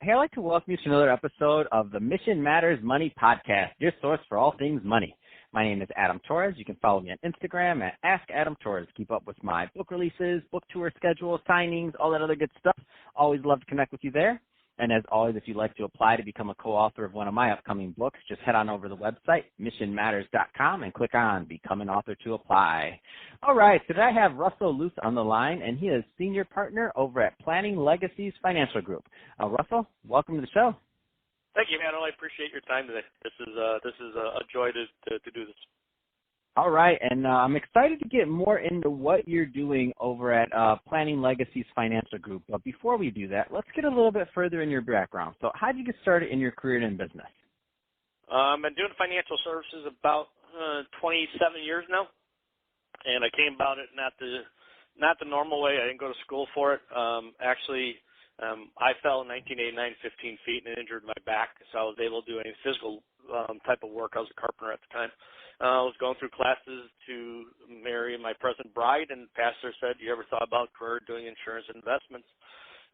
Hey, I'd like to welcome you to another episode of the Mission Matters Money Podcast, your source for all things money. My name is Adam Torres. You can follow me on Instagram at AskAdamTorres. Keep up with my book releases, book tour schedule, signings, all that other good stuff. Always love to connect with you there. And as always, if you'd like to apply to become a co-author of one of my upcoming books, just head on over to the website, missionmatters.com, and click on Become an Author to apply. All right, today I have Russell Luce on the line, and he is Senior Partner over at Planning Legacies Financial Group. Russell, welcome to the show. Thank you, man. I appreciate your time today. This is a joy to do this. All right, and I'm excited to get more into what you're doing over at Planning Legacies Financial Group. But before we do that, let's get a little bit further in your background. So how did you get started in your career in business? I've been doing financial services about 27 years now, and I came about it not the normal way. I didn't go to school for it. I fell in 1989, 15 feet, and injured my back, so I was able to do any physical type of work. I was a carpenter at the time. I was going through classes to marry my present bride, and the pastor said, "You ever thought about career doing insurance investments?"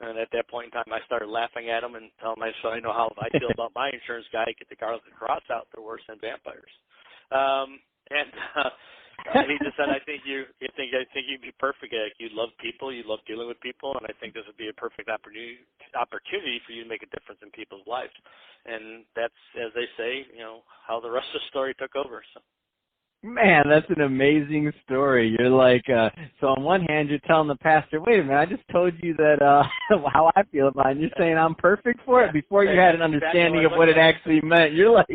And at that point in time, I started laughing at him and telling my son, "I know how I feel about my insurance guy. Get the Garlic Cross out. They're worse than vampires." He just said, "I think you'd be perfect. You love people. You love dealing with people, and I think this would be a perfect opportunity for you to make a difference in people's lives." And that's, as they say, how the rest of the story took over. So. Man, that's an amazing story. You're like, so on one hand, you're telling the pastor, wait a minute, I just told you that how I feel about it, and you're saying I'm perfect for it before you had an understanding of what it actually meant. You're like,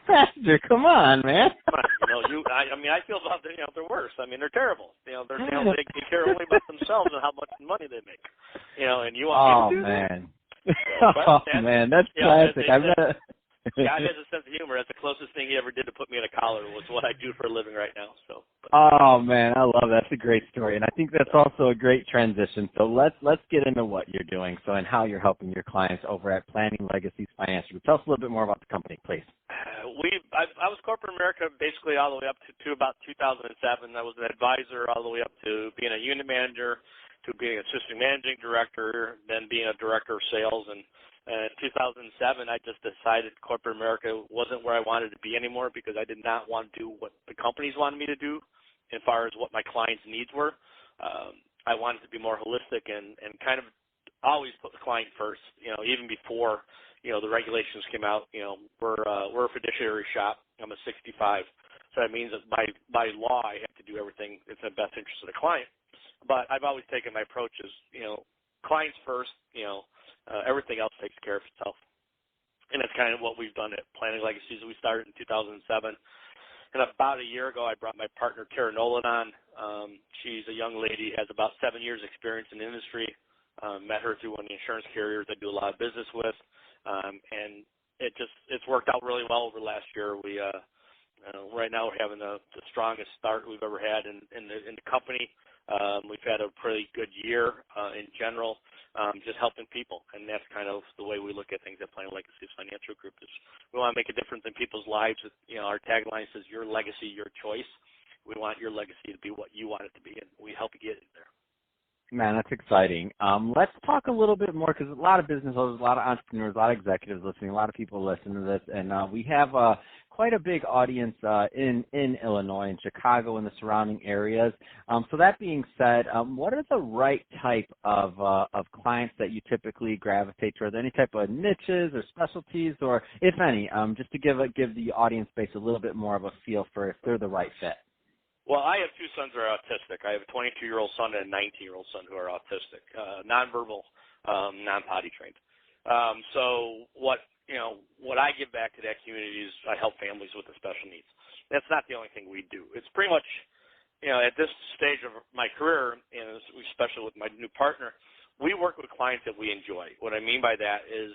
pastor, come on, man. I feel about them, they're worse. They're terrible. They care only about themselves and how much money they make. And you want me to do that? Man, that's classic. God has a sense of humor. That's the closest thing he ever did to put me in a collar was what I do for a living right now. Oh man, I love that. That's a great story, and I think that's also a great transition. So let's get into what you're doing, and how you're helping your clients over at Planning Legacies Financial Group. Tell us a little bit more about the company, please. I was corporate America basically all the way up to about 2007. I was an advisor all the way up to being a unit manager, to being assistant managing director, then being a director of sales. And in 2007, I just decided corporate America wasn't where I wanted to be anymore because I did not want to do what the companies wanted me to do as far as what my clients' needs were. I wanted to be more holistic and kind of always put the client first, even before, the regulations came out. We're a fiduciary shop. I'm a 65. So that means that by law, I have to do everything that's in the best interest of the client. But I've always taken my approach as, clients first, everything else takes care of itself. And that's kind of what we've done at Planning Legacies. We started in 2007. And about a year ago, I brought my partner, Tara Nolan, on. She's a young lady, has about 7 years experience in the industry. Met her through one of the insurance carriers I do a lot of business with. And it's worked out really well over the last year. We right now we're having the strongest start we've ever had in the company. We've had a pretty good year in general, just helping people, and that's kind of the way we look at things at Planning Legacies Financial Group. Is we want to make a difference in people's lives. Our tagline says, "Your legacy, your choice." We want your legacy to be what you want it to be, and we help you get it there. Man, that's exciting. Let's talk a little bit more because a lot of business owners, a lot of entrepreneurs, a lot of executives listening, a lot of people listen to this, and we have quite a big audience in Illinois and Chicago and the surrounding areas. So that being said, what are the right type of clients that you typically gravitate towards? Any type of niches or specialties, or if any, just to give the audience base a little bit more of a feel for if they're the right fit? Well, I have two sons who are autistic. I have a 22-year-old son and a 19-year-old son who are autistic, nonverbal, non-potty trained. So what I give back to that community is I help families with the special needs. That's not the only thing we do. It's pretty much, at this stage of my career, and especially with my new partner, we work with clients that we enjoy. What I mean by that is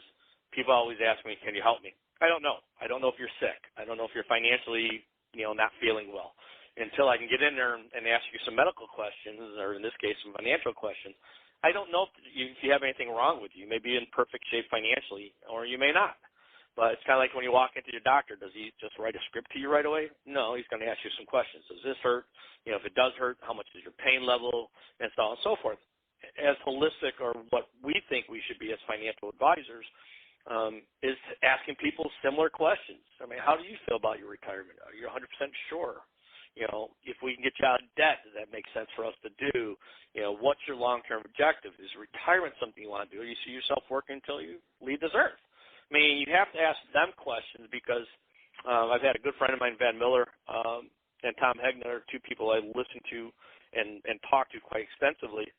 people always ask me, "Can you help me?" I don't know. I don't know if you're sick. I don't know if you're financially, not feeling well. Until I can get in there and ask you some medical questions, or in this case, some financial questions, I don't know if you have anything wrong with you. You may be in perfect shape financially, or you may not. But it's kind of like when you walk into your doctor. Does he just write a script to you right away? No, he's going to ask you some questions. Does this hurt? If it does hurt, how much is your pain level? And so on and so forth. as holistic, or what we think we should be as financial advisors, is asking people similar questions. I mean, how do you feel about your retirement? Are you 100% sure? You know, if we can get you out of debt, does that make sense for us to do? You know, what's your long-term objective? Is retirement something you want to do? Or you see yourself working until you leave this earth? I mean, you have to ask them questions, because I've had a good friend of mine, Van Miller, and Tom Hegner, two people I listen to and talk to quite extensively.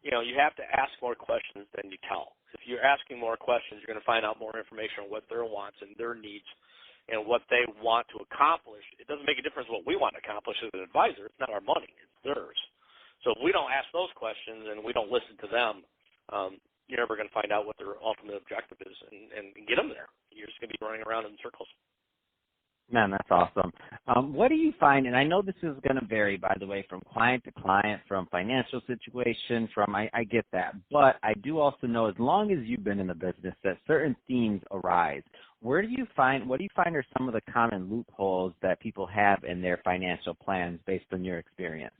You know, you have to ask more questions than you tell. If you're asking more questions, you're going to find out more information on what their wants and their needs and what they want to accomplish. It doesn't make a difference what we want to accomplish as an advisor. It's not our money. It's theirs. So if we don't ask those questions and we don't listen to them, you're never going to find out what their ultimate objective is and get them there. You're just going to be running around in circles. Man, that's awesome. What do you find, and I know this is going to vary, by the way, from client to client, from financial situation, I get that, but I do also know, as long as you've been in the business, that certain themes arise. What do you find are some of the common loopholes that people have in their financial plans based on your experience?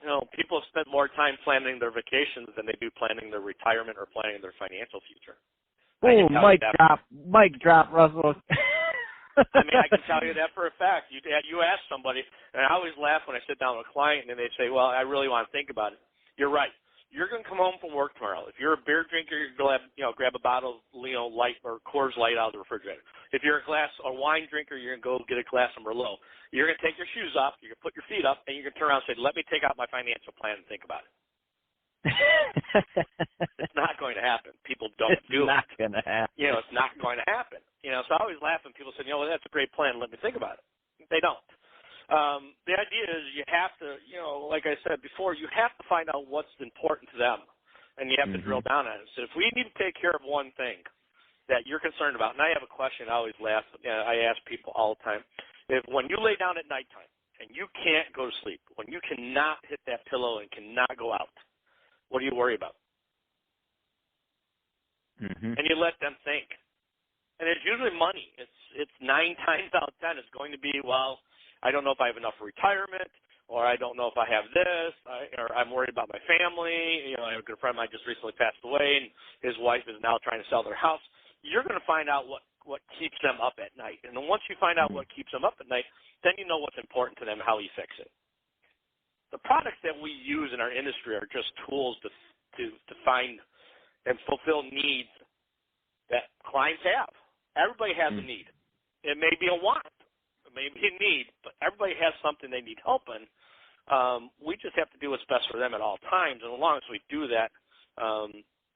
You know, people have spent more time planning their vacations than they do planning their retirement or planning their financial future. Oh, mic drop, Russell. I mean, I can tell you that for a fact. You ask somebody, and I always laugh when I sit down with a client and they say, well, I really want to think about it. You're right. You're going to come home from work tomorrow. If you're a beer drinker, you're going to grab a bottle of Light or Coors Light out of the refrigerator. If you're a wine drinker, you're going to go get a glass of Merlot. You're going to take your shoes off, you're going to put your feet up, and you're going to turn around and say, let me take out my financial plan and think about it. It's not going to happen. People don't do it. It's not going to happen. You know, it's not going to happen. You know, so I always laugh when people say, well, that's a great plan. Let me think about it. They don't. The idea is you have to, like I said before, you have to find out what's important to them, and you have to drill down on it. So if we need to take care of one thing that you're concerned about, and I have a question I always laugh, I ask people all the time, if when you lay down at nighttime and you can't go to sleep, when you cannot hit that pillow and cannot go out, what do you worry about? And you let them think. And it's usually money. It's 9 times out of 10 it's going to be, well, I don't know if I have enough for retirement, or I don't know if I have this, or I'm worried about my family. You know, I have a good friend of mine just recently passed away, and his wife is now trying to sell their house. You're going to find out what keeps them up at night. And then once you find out what keeps them up at night, then you know what's important to them, how you fix it. The products that we use in our industry are just tools to find and fulfill needs that clients have. Everybody has a need. It may be a want, it may be a need, but everybody has something they need help in. We just have to do what's best for them at all times, and as long as we do that,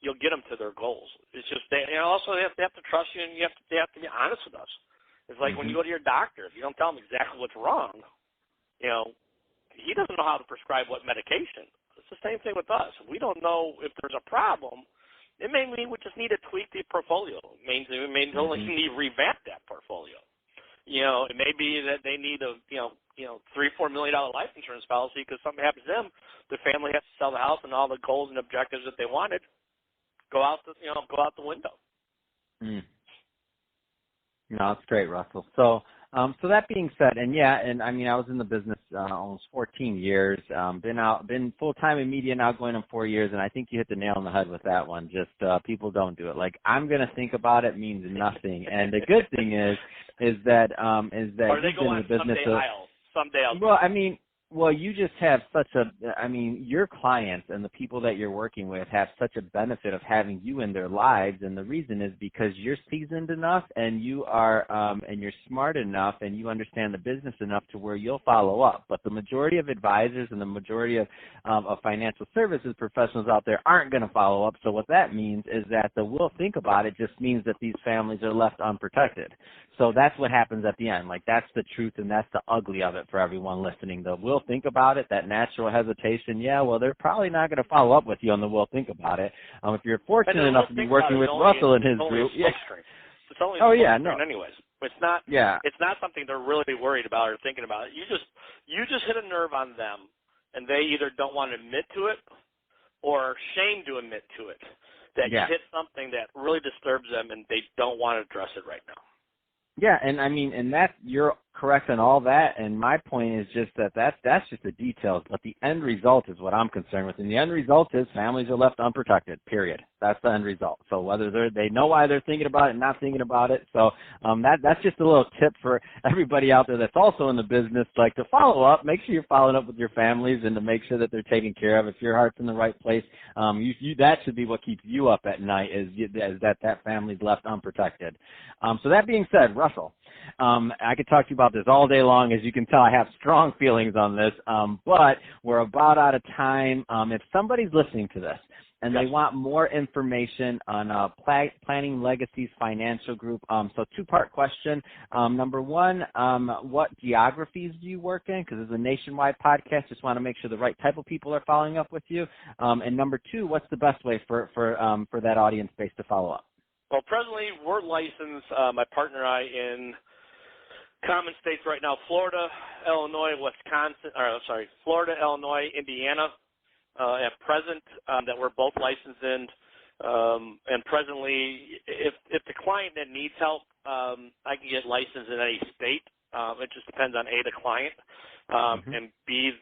you'll get them to their goals. It's just they have to trust you, and they have to be honest with us. It's like when you go to your doctor, if you don't tell him exactly what's wrong, he doesn't know how to prescribe what medication. It's the same thing with us. We don't know if there's a problem. It may mean we just need to tweak the portfolio. It may only need to revamp that portfolio. It may be that they need a $3-4 million life insurance policy because something happens to them. The family has to sell the house, and all the goals and objectives that they wanted go out the window. No, that's great, Russell. So that being said, and I mean, I was in the business almost 14 years, been full-time in media now going on 4 years, and I think you hit the nail on the head with that one. Just people don't do it. Like, I'm going to think about it means nothing. And the good thing is that or they go on someday I'll. Well, you just have your clients and the people that you're working with have such a benefit of having you in their lives, and the reason is because you're seasoned enough and you are, and you're smart enough and you understand the business enough to where you'll follow up. But the majority of advisors and the majority of financial services professionals out there aren't going to follow up. So what that means is that the will think about it just means that these families are left unprotected. So that's what happens at the end. Like, that's the truth, and that's the ugly of it for everyone listening. The will think about it, that natural hesitation, they're probably not going to follow up with you on the will think about it. If you're fortunate enough to be working with Russell and his group. It's only anyways. It's not something they're really worried about or thinking about. You just hit a nerve on them, and they either don't want to admit to it or are ashamed to admit to it, that you hit something that really disturbs them and they don't want to address it right now. Yeah, and I mean, and that's, you're correct on all that, and my point is just that's just the details, but the end result is what I'm concerned with, and the end result is families are left unprotected, period. That's the end result. So whether they know why they're thinking about it and not thinking about it, so that's just a little tip for everybody out there that's also in the business, like to follow up, make sure you're following up with your families and to make sure that they're taken care of. If your heart's in the right place, that should be what keeps you up at night, is that family's left unprotected. So that being said, Russell, I could talk to you about this all day long. As you can tell, I have strong feelings on this, but we're about out of time. If somebody's listening to this and they want more information on Planning Legacies Financial Group, so two-part question. Number one, what geographies do you work in? Because it's a nationwide podcast. Just want to make sure the right type of people are following up with you. And number two, what's the best way for that audience base to follow up? Well, presently we're licensed, my partner and I, in common states right now: Florida, Illinois, Florida, Illinois, Indiana. At present, that we're both licensed in, and presently, if the client that needs help, I can get licensed in any state. It just depends on A, the client, and B,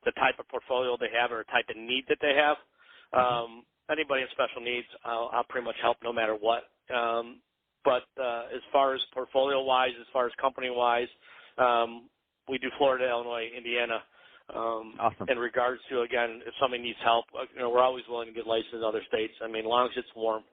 the type of portfolio they have or type of need that they have. Anybody in special needs, I'll pretty much help no matter what. But as far as portfolio-wise, as far as company-wise, we do Florida, Illinois, Indiana. Awesome. In regards to, again, if somebody needs help, we're always willing to get licensed in other states. I mean, as long as it's warm.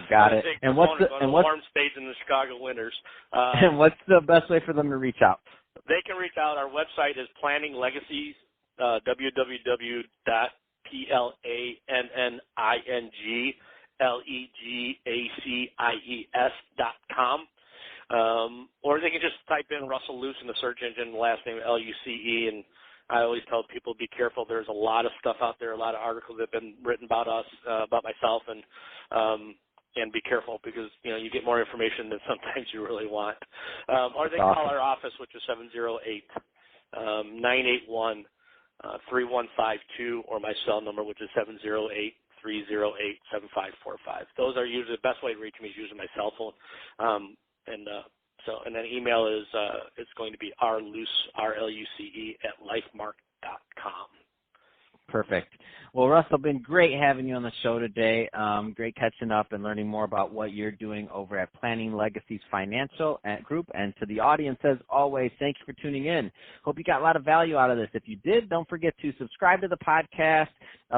Got it. And what's warm states in the Chicago winters? And what's the best way for them to reach out? They can reach out. Our website is Planning Legacies, PLANNINGLEGACIES.com. Or they can just type in Russell Luce in the search engine, last name Luce, and I always tell people be careful. There's a lot of stuff out there, a lot of articles that have been written about us, about myself, and be careful because you get more information than sometimes you really want. Or they can call our office, which is 708-981-3152, or my cell number, which is 708-308-7545. Those are usually the best way to reach me is using my cell phone. And then email is it's going to be rluce, RLUCE, @lifemark.com. Perfect. Well, Russell, been great having you on the show today. Great catching up and learning more about what you're doing over at Planning Legacies Financial Group. And to the audience, as always, thank you for tuning in. Hope you got a lot of value out of this. If you did, don't forget to subscribe to the podcast.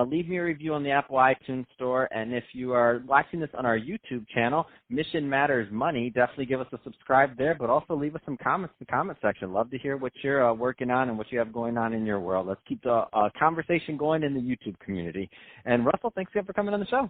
Leave me a review on the Apple iTunes Store. And if you are watching this on our YouTube channel, Mission Matters Money, definitely give us a subscribe there, but also leave us some comments in the comment section. Love to hear what you're working on and what you have going on in your world. Let's keep the conversation going in the YouTube community. And Russell, thanks again for coming on the show.